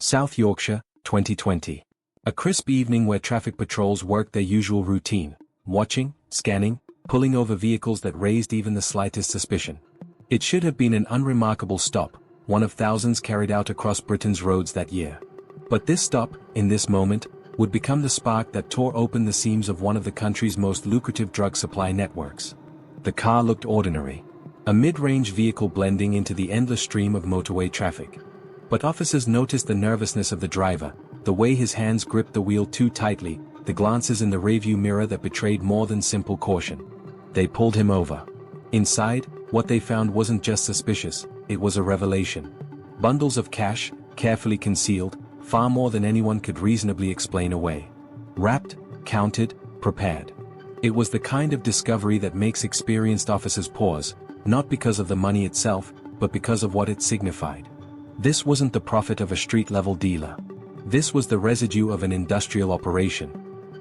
South Yorkshire, 2020. A crisp evening where traffic patrols worked their usual routine, watching, scanning, pulling over vehicles that raised even the slightest suspicion. It should have been an unremarkable stop, one of thousands carried out across Britain's roads that year. But this stop, in this moment, would become the spark that tore open the seams of one of the country's most lucrative drug supply networks. The car looked ordinary. A mid-range vehicle blending into the endless stream of motorway traffic. But officers noticed the nervousness of the driver, the way his hands gripped the wheel too tightly, the glances in the rearview mirror that betrayed more than simple caution. They pulled him over. Inside, what they found wasn't just suspicious, it was a revelation. Bundles of cash, carefully concealed, far more than anyone could reasonably explain away. Wrapped, counted, prepared. It was the kind of discovery that makes experienced officers pause, not because of the money itself, but because of what it signified. This wasn't the profit of a street-level dealer. This was the residue of an industrial operation.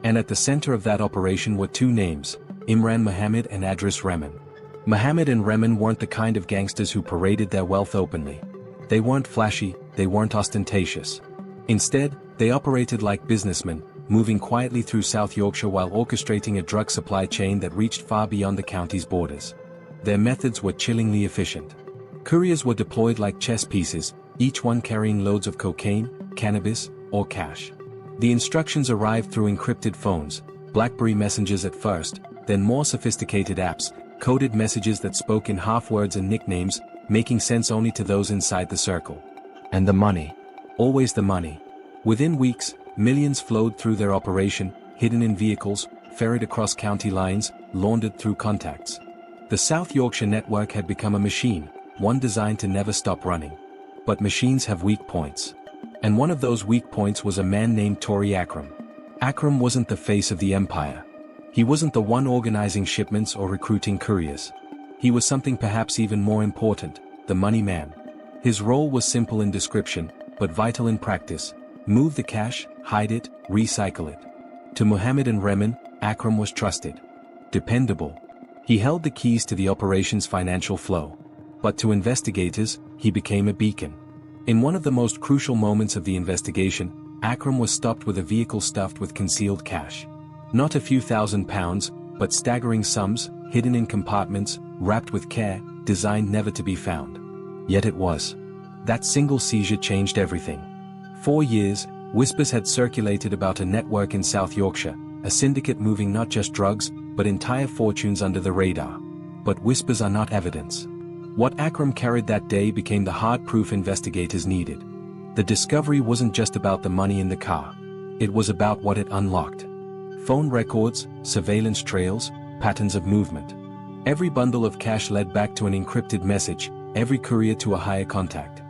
And at the center of that operation were two names, Imran Mohammed and Adris Rehman. Mohammed and Rehman weren't the kind of gangsters who paraded their wealth openly. They weren't flashy, they weren't ostentatious. Instead, they operated like businessmen, moving quietly through South Yorkshire while orchestrating a drug supply chain that reached far beyond the county's borders. Their methods were chillingly efficient. Couriers were deployed like chess pieces, each one carrying loads of cocaine, cannabis, or cash. The instructions arrived through encrypted phones, BlackBerry messengers at first, then more sophisticated apps, coded messages that spoke in half-words and nicknames, making sense only to those inside the circle. And the money. Always the money. Within weeks, millions flowed through their operation, hidden in vehicles, ferried across county lines, laundered through contacts. The South Yorkshire network had become a machine, one designed to never stop running. But machines have weak points. And one of those weak points was a man named Tori Akram. Akram wasn't the face of the empire. He wasn't the one organizing shipments or recruiting couriers. He was something perhaps even more important, the money man. His role was simple in description, but vital in practice. Move the cash, hide it, recycle it. To Mohammed and Rehman, Akram was trusted. Dependable. He held the keys to the operation's financial flow. But to investigators, he became a beacon. In one of the most crucial moments of the investigation, Akram was stopped with a vehicle stuffed with concealed cash. Not a few £1,000s, but staggering sums, hidden in compartments, wrapped with care, designed never to be found. Yet it was. That single seizure changed everything. 4 years, whispers had circulated about a network in South Yorkshire, a syndicate moving not just drugs, but entire fortunes under the radar. But whispers are not evidence. What Akram carried that day became the hard proof investigators needed. The discovery wasn't just about the money in the car. It was about what it unlocked. Phone records, surveillance trails, patterns of movement. Every bundle of cash led back to an encrypted message, every courier to a higher contact.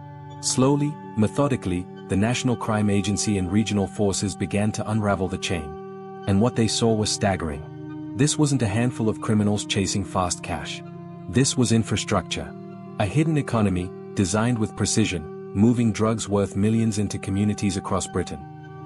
Slowly, methodically, the National Crime Agency and regional forces began to unravel the chain. And what they saw was staggering. This wasn't a handful of criminals chasing fast cash. This was infrastructure. A hidden economy, designed with precision, moving drugs worth millions into communities across Britain.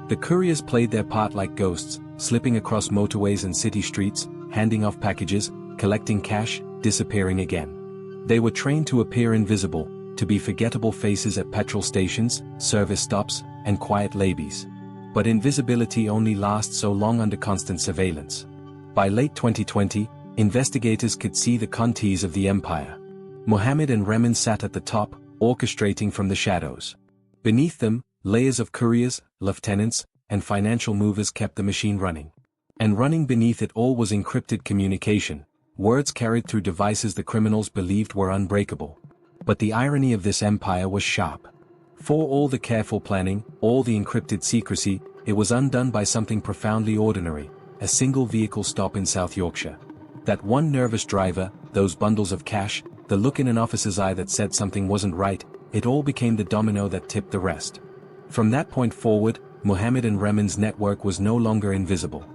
The couriers played their part like ghosts, slipping across motorways and city streets, handing off packages, collecting cash, disappearing again. They were trained to appear invisible, to be forgettable faces at petrol stations, service stops, and quiet labies. But invisibility only lasts so long under constant surveillance. By late 2020, investigators could see the contours of the empire. Mohammed and Rehman sat at the top, orchestrating from the shadows. Beneath them, layers of couriers, lieutenants, and financial movers kept the machine running. And running beneath it all was encrypted communication, words carried through devices the criminals believed were unbreakable. But the irony of this empire was sharp. For all the careful planning, all the encrypted secrecy, it was undone by something profoundly ordinary, a single vehicle stop in South Yorkshire. That one nervous driver, those bundles of cash, the look in an officer's eye that said something wasn't right, it all became the domino that tipped the rest. From that point forward, Mohammed and Rehman's network was no longer invisible.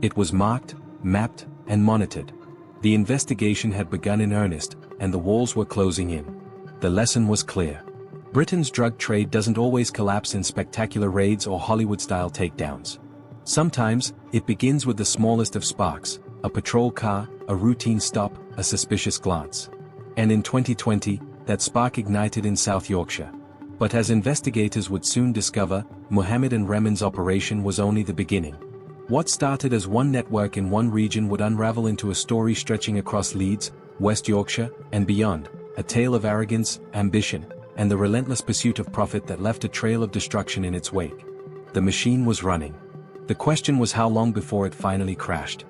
It was marked, mapped, and monitored. The investigation had begun in earnest, and the walls were closing in. The lesson was clear. Britain's drug trade doesn't always collapse in spectacular raids or Hollywood-style takedowns. Sometimes, it begins with the smallest of sparks, a patrol car, a routine stop, a suspicious glance. And in 2020, that spark ignited in South Yorkshire. But as investigators would soon discover, Mohammed and Reman's operation was only the beginning. What started as one network in one region would unravel into a story stretching across Leeds, West Yorkshire, and beyond, a tale of arrogance, ambition, and the relentless pursuit of profit that left a trail of destruction in its wake. The machine was running. The question was how long before it finally crashed.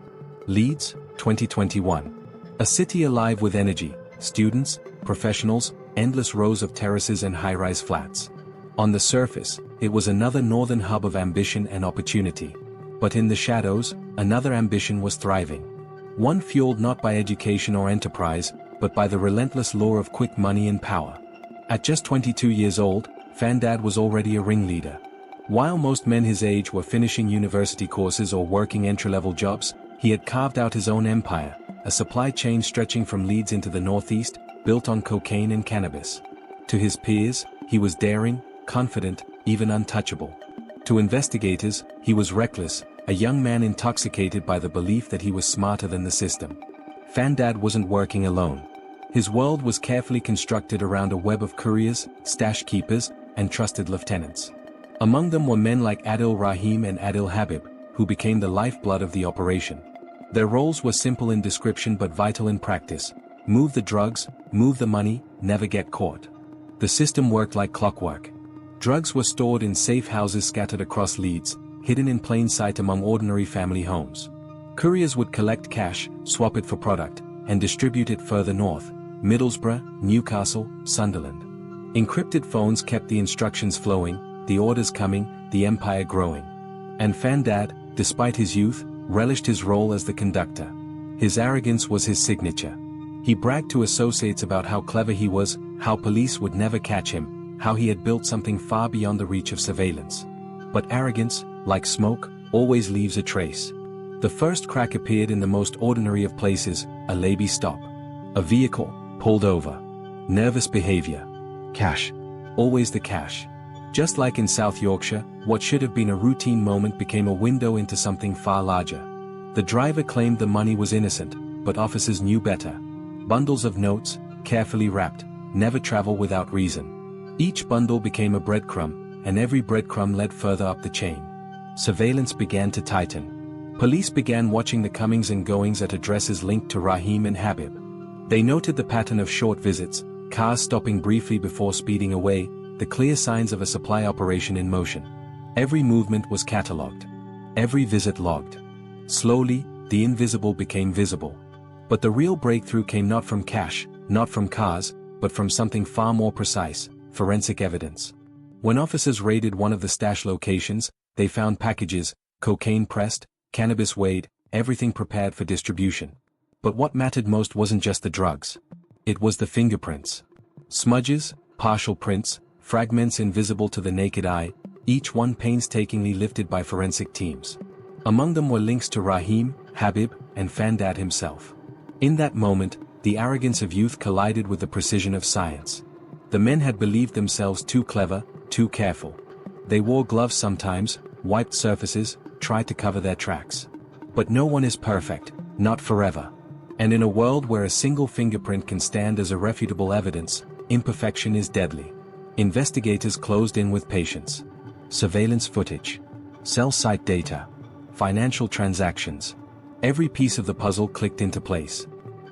Leeds, 2021. A city alive with energy, students, professionals, endless rows of terraces and high-rise flats. On the surface, it was another northern hub of ambition and opportunity. But in the shadows, another ambition was thriving. One fueled not by education or enterprise, but by the relentless lure of quick money and power. At just 22 years old, Fandad was already a ringleader. While most men his age were finishing university courses or working entry-level jobs, he had carved out his own empire, a supply chain stretching from Leeds into the northeast, built on cocaine and cannabis. To his peers, he was daring, confident, even untouchable. To investigators, he was reckless, a young man intoxicated by the belief that he was smarter than the system. Fandad wasn't working alone. His world was carefully constructed around a web of couriers, stash keepers, and trusted lieutenants. Among them were men like Adil Rahim and Adil Habib, who became the lifeblood of the operation. Their roles were simple in description but vital in practice. Move the drugs, move the money, never get caught. The system worked like clockwork. Drugs were stored in safe houses scattered across Leeds, hidden in plain sight among ordinary family homes. Couriers would collect cash, swap it for product, and distribute it further north, Middlesbrough, Newcastle, Sunderland. Encrypted phones kept the instructions flowing, the orders coming, the empire growing. And Fandad, despite his youth, relished his role as the conductor. His arrogance was his signature. He bragged to associates about how clever he was, how police would never catch him, how he had built something far beyond the reach of surveillance. But arrogance, like smoke, always leaves a trace. The first crack appeared in the most ordinary of places, a labby stop. A vehicle, pulled over. Nervous behavior. Cash. Always the cash. Just like in South Yorkshire, what should have been a routine moment became a window into something far larger. The driver claimed the money was innocent, but officers knew better. Bundles of notes, carefully wrapped, never travel without reason. Each bundle became a breadcrumb, and every breadcrumb led further up the chain. Surveillance began to tighten. Police began watching the comings and goings at addresses linked to Rahim and Habib. They noted the pattern of short visits, cars stopping briefly before speeding away, the clear signs of a supply operation in motion. Every movement was catalogued. Every visit logged. Slowly, the invisible became visible. But the real breakthrough came not from cash, not from cars, but from something far more precise, forensic evidence. When officers raided one of the stash locations, they found packages, cocaine pressed, cannabis weighed, everything prepared for distribution. But what mattered most wasn't just the drugs. It was the fingerprints. Smudges, partial prints, fragments invisible to the naked eye, each one painstakingly lifted by forensic teams. Among them were links to Rahim, Habib, and Fandad himself. In that moment, the arrogance of youth collided with the precision of science. The men had believed themselves too clever, too careful. They wore gloves sometimes, wiped surfaces, tried to cover their tracks. But no one is perfect, not forever. And in a world where a single fingerprint can stand as irrefutable evidence, imperfection is deadly. Investigators closed in with patience. Surveillance footage. Cell site data. Financial transactions. Every piece of the puzzle clicked into place.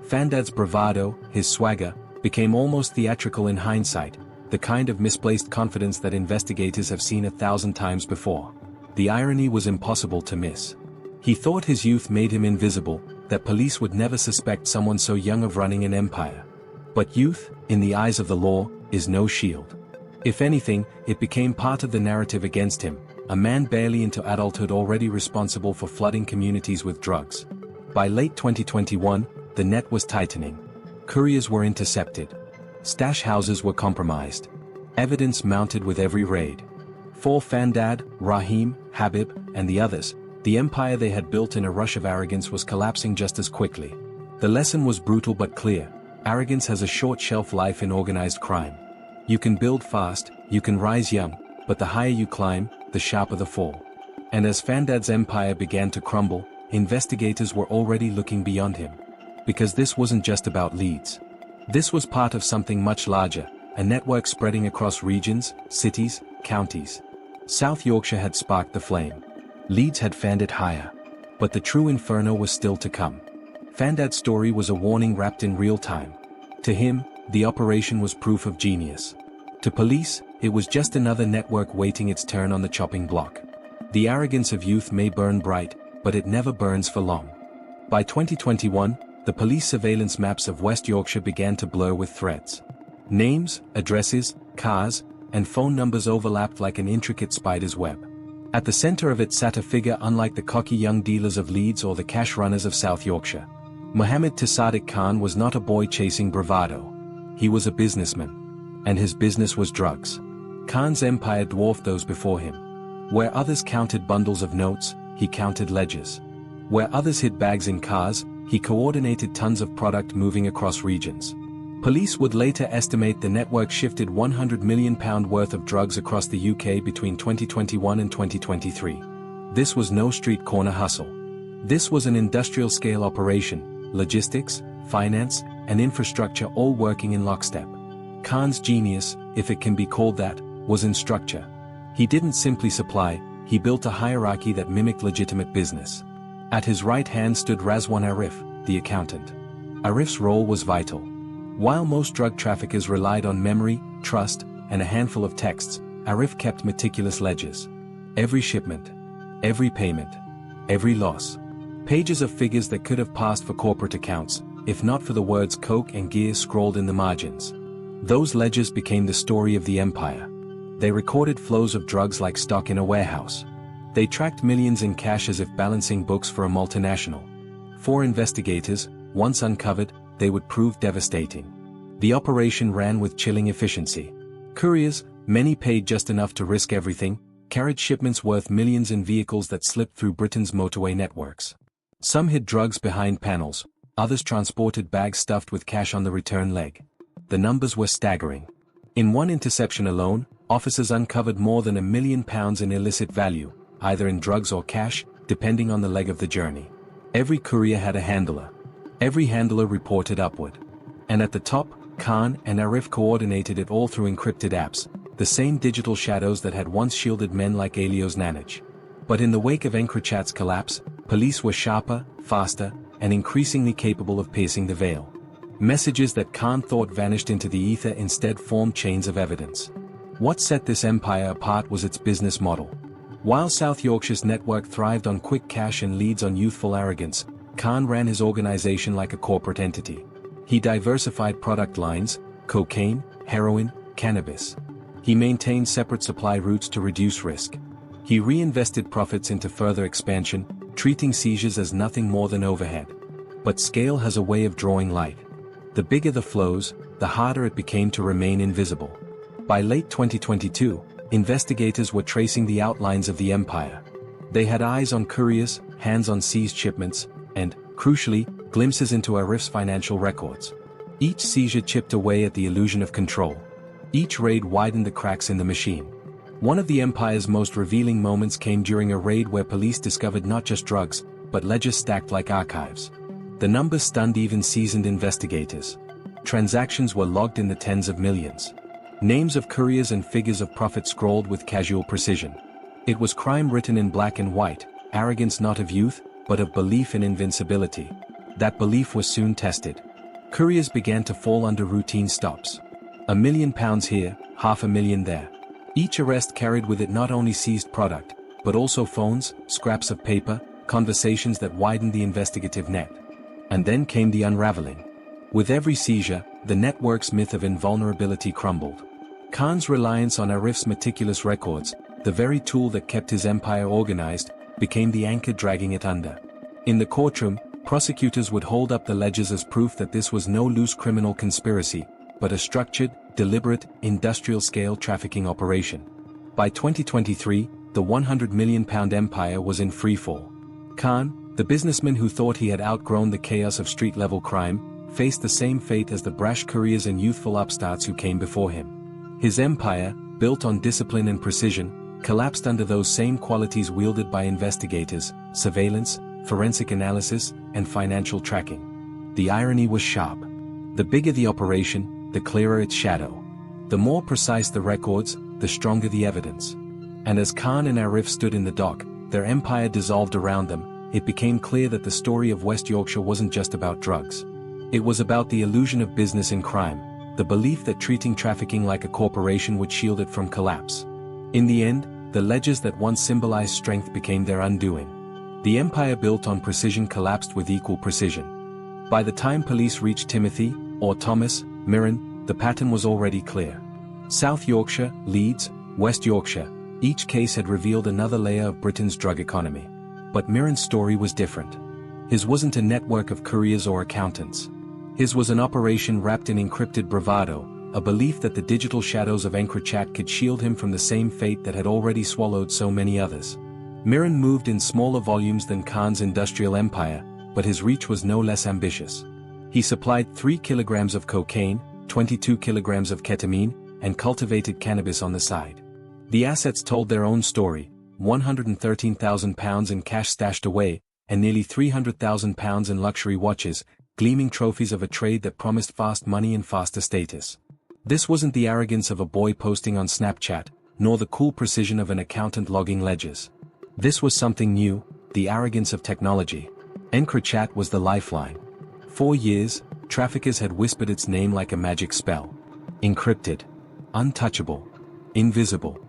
Fandad's bravado, his swagger, became almost theatrical in hindsight, the kind of misplaced confidence that investigators have seen 1,000 times before. The irony was impossible to miss. He thought his youth made him invisible, that police would never suspect someone so young of running an empire. But youth, in the eyes of the law, is no shield. If anything, it became part of the narrative against him, a man barely into adulthood already responsible for flooding communities with drugs. By late 2021, the net was tightening. Couriers were intercepted. Stash houses were compromised. Evidence mounted with every raid. For Fandad, Rahim, Habib, and the others, the empire they had built in a rush of arrogance was collapsing just as quickly. The lesson was brutal but clear. Arrogance has a short shelf life in organized crime. You can build fast, you can rise young, but the higher you climb, the sharper the fall. And as Fandad's empire began to crumble, investigators were already looking beyond him. Because this wasn't just about Leeds. This was part of something much larger, a network spreading across regions, cities, counties. South Yorkshire had sparked the flame. Leeds had fanned it higher. But the true inferno was still to come. Fandad's story was a warning wrapped in real time. To him, the operation was proof of genius. To police, it was just another network waiting its turn on the chopping block. The arrogance of youth may burn bright, but it never burns for long. By 2021, the police surveillance maps of West Yorkshire began to blur with threads. Names, addresses, cars, and phone numbers overlapped like an intricate spider's web. At the center of it sat a figure unlike the cocky young dealers of Leeds or the cash runners of South Yorkshire. Mohammed Tasaddiq Khan was not a boy chasing bravado. He was a businessman. And his business was drugs. Khan's empire dwarfed those before him. Where others counted bundles of notes, he counted ledgers. Where others hid bags in cars, he coordinated tons of product moving across regions. Police would later estimate the network shifted £100 million worth of drugs across the UK between 2021 and 2023. This was no street corner hustle. This was an industrial-scale operation, logistics, finance, and infrastructure all working in lockstep. Khan's genius, if it can be called that, was in structure. He didn't simply supply, he built a hierarchy that mimicked legitimate business. At his right hand stood Razwan Arif, the accountant. Arif's role was vital. While most drug traffickers relied on memory, trust, and a handful of texts, Arif kept meticulous ledgers. Every shipment, every payment, every loss. Pages of figures that could have passed for corporate accounts, if not for the words coke and gear scrawled in the margins. Those ledgers became the story of the empire. They recorded flows of drugs like stock in a warehouse. They tracked millions in cash as if balancing books for a multinational. For investigators, once uncovered, they would prove devastating. The operation ran with chilling efficiency. Couriers, many paid just enough to risk everything, carried shipments worth millions in vehicles that slipped through Britain's motorway networks. Some hid drugs behind panels, others transported bags stuffed with cash on the return leg. The numbers were staggering. In one interception alone, officers uncovered more than £1 million in illicit value, either in drugs or cash, depending on the leg of the journey. Every courier had a handler. Every handler reported upward. And at the top, Khan and Arif coordinated it all through encrypted apps, the same digital shadows that had once shielded men like Elio's Nanich. But in the wake of EncroChat's collapse, police were sharper, faster, and increasingly capable of piercing the veil. Messages that Khan thought vanished into the ether instead formed chains of evidence. What set this empire apart was its business model. While South Yorkshire's network thrived on quick cash and Leeds on youthful arrogance, Khan ran his organization like a corporate entity. He diversified product lines, cocaine, heroin, cannabis. He maintained separate supply routes to reduce risk. He reinvested profits into further expansion, treating seizures as nothing more than overhead. But scale has a way of drawing light. The bigger the flows, the harder it became to remain invisible. By late 2022, investigators were tracing the outlines of the empire. They had eyes on couriers, hands on seized shipments, and, crucially, glimpses into Arif's financial records. Each seizure chipped away at the illusion of control. Each raid widened the cracks in the machine. One of the empire's most revealing moments came during a raid where police discovered not just drugs, but ledgers stacked like archives. The numbers stunned even seasoned investigators. Transactions were logged in the tens of millions. Names of couriers and figures of profit scrawled with casual precision. It was crime written in black and white, arrogance not of youth, but of belief in invincibility. That belief was soon tested. Couriers began to fall under routine stops. £1 million here, £500,000 there. Each arrest carried with it not only seized product, but also phones, scraps of paper, conversations that widened the investigative net. And then came the unraveling. With every seizure, the network's myth of invulnerability crumbled. Khan's reliance on Arif's meticulous records, the very tool that kept his empire organized, became the anchor dragging it under. In the courtroom, prosecutors would hold up the ledgers as proof that this was no loose criminal conspiracy, but a structured, deliberate, industrial-scale trafficking operation. By 2023, the £100 million empire was in freefall. Khan, the businessman who thought he had outgrown the chaos of street-level crime, faced the same fate as the brash couriers and youthful upstarts who came before him. His empire, built on discipline and precision, collapsed under those same qualities wielded by investigators: surveillance, forensic analysis, and financial tracking. The irony was sharp. The bigger the operation, the clearer its shadow. The more precise the records, the stronger the evidence. And as Khan and Arif stood in the dock, their empire dissolved around them, it became clear that the story of West Yorkshire wasn't just about drugs. It was about the illusion of business and crime, the belief that treating trafficking like a corporation would shield it from collapse. In the end, the ledgers that once symbolized strength became their undoing. The empire built on precision collapsed with equal precision. By the time police reached Timothy, or Thomas, Mirren, the pattern was already clear. South Yorkshire, Leeds, West Yorkshire, each case had revealed another layer of Britain's drug economy. But Mirren's story was different. His wasn't a network of couriers or accountants. His was an operation wrapped in encrypted bravado, a belief that the digital shadows of EncroChat could shield him from the same fate that had already swallowed so many others. Mirren moved in smaller volumes than Khan's industrial empire, but his reach was no less ambitious. He supplied 3 kilograms of cocaine, 22 kilograms of ketamine, and cultivated cannabis on the side. The assets told their own story: £113,000 in cash stashed away, and nearly £300,000 in luxury watches, gleaming trophies of a trade that promised fast money and faster status. This wasn't the arrogance of a boy posting on Snapchat, nor the cool precision of an accountant logging ledgers. This was something new, the arrogance of technology. EncroChat was the lifeline. For years, traffickers had whispered its name like a magic spell. Encrypted. Untouchable. Invisible.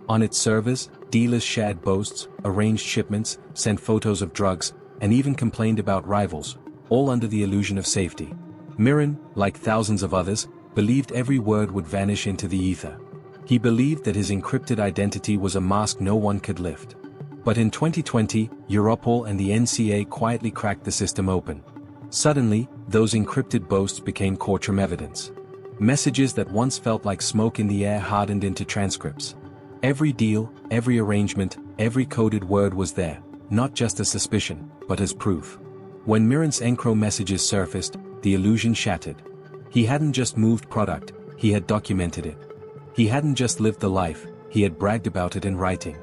On its servers, dealers shared boasts, arranged shipments, sent photos of drugs, and even complained about rivals, all under the illusion of safety. Mirren, like thousands of others, believed every word would vanish into the ether. He believed that his encrypted identity was a mask no one could lift. But in 2020, Europol and the NCA quietly cracked the system open. Suddenly, those encrypted boasts became courtroom evidence. Messages that once felt like smoke in the air hardened into transcripts. Every deal, every arrangement, every coded word was there, not just as suspicion, but as proof. When Mirren's Encro messages surfaced, the illusion shattered. He hadn't just moved product, he had documented it. He hadn't just lived the life, he had bragged about it in writing.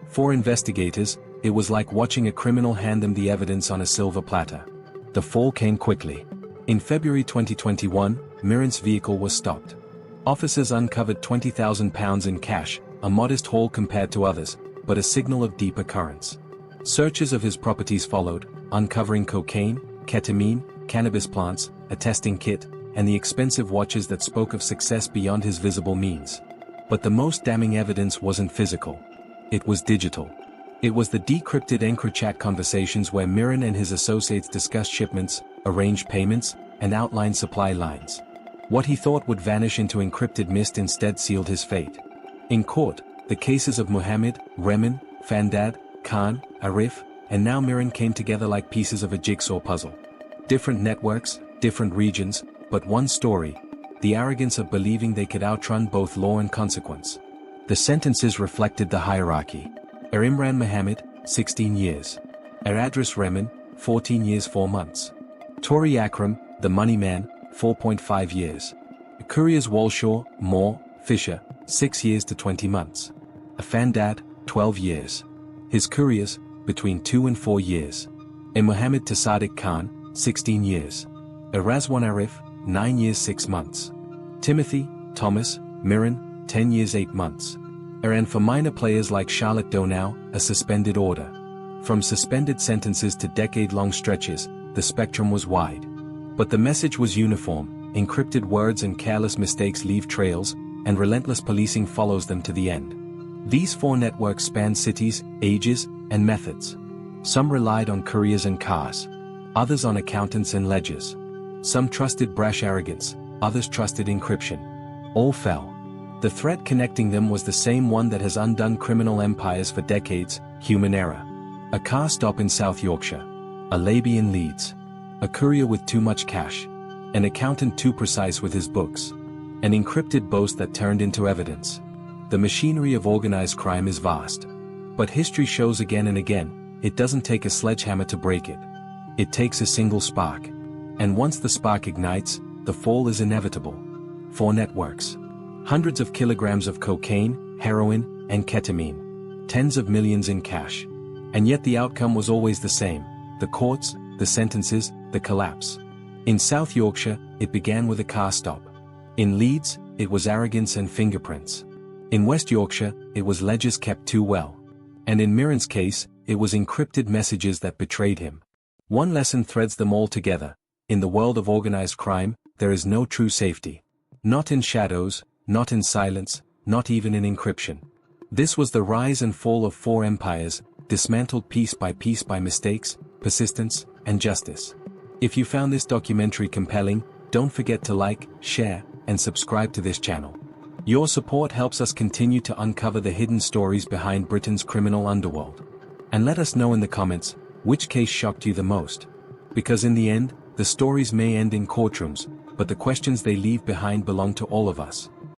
For investigators, it was like watching a criminal hand them the evidence on a silver platter. The fall came quickly. In February 2021, Mirren's vehicle was stopped. Officers uncovered £20,000 in cash, a modest haul compared to others, but a signal of deep occurrence. Searches of his properties followed, uncovering cocaine, ketamine, cannabis plants, a testing kit, and the expensive watches that spoke of success beyond his visible means. But the most damning evidence wasn't physical. It was digital. It was the decrypted EncroChat conversations where Mirren and his associates discussed shipments, arranged payments, and outlined supply lines. What he thought would vanish into encrypted mist instead sealed his fate. In court, the cases of Mohammed, Remen, Fandad, Khan, Arif, and now Mirren came together like pieces of a jigsaw puzzle. Different networks, different regions, but one story: the arrogance of believing they could outrun both law and consequence. The sentences reflected the hierarchy. Imran Mohammed, 16 years. Adris Remen, 14 years 4 months. Tori Akram, the money man, 4.5 years. Couriers Walshaw, Moore, Fisher, 6 years to 20 months. Fandad, 12 years. His couriers, between 2 and 4 years. Mohammed Tasaddiq Khan, 16 years. Razwan Arif, 9 years 6 months. Timothy, Thomas, Mirren, 10 years 8 months. And for minor players like Charlotte Donow, a suspended order. From suspended sentences to decade-long stretches, the spectrum was wide. But the message was uniform: encrypted words and careless mistakes leave trails, and relentless policing follows them to the end. These 4 networks span cities, ages, and methods. Some relied on couriers and cars. Others on accountants and ledgers. Some trusted brash arrogance, others trusted encryption. All fell. The thread connecting them was the same one that has undone criminal empires for decades: human error. A car stop in South Yorkshire. A labby in Leeds. A courier with too much cash. An accountant too precise with his books. An encrypted boast that turned into evidence. The machinery of organized crime is vast. But history shows again and again, it doesn't take a sledgehammer to break it. It takes a single spark. And once the spark ignites, the fall is inevitable. 4 networks. Hundreds of kilograms of cocaine, heroin, and ketamine. Tens of millions in cash. And yet the outcome was always the same: the courts, the sentences, the collapse. In South Yorkshire, it began with a car stop. In Leeds, it was arrogance and fingerprints. In West Yorkshire, it was ledgers kept too well. And in Miran's case, it was encrypted messages that betrayed him. One lesson threads them all together. In the world of organized crime, there is no true safety. Not in shadows, not in silence, not even in encryption. This was the rise and fall of four empires, dismantled piece by mistakes, persistence, and justice. If you found this documentary compelling, don't forget to like, share, and subscribe to this channel. Your support helps us continue to uncover the hidden stories behind Britain's criminal underworld. And let us know in the comments, which case shocked you the most? Because in the end, the stories may end in courtrooms, but the questions they leave behind belong to all of us.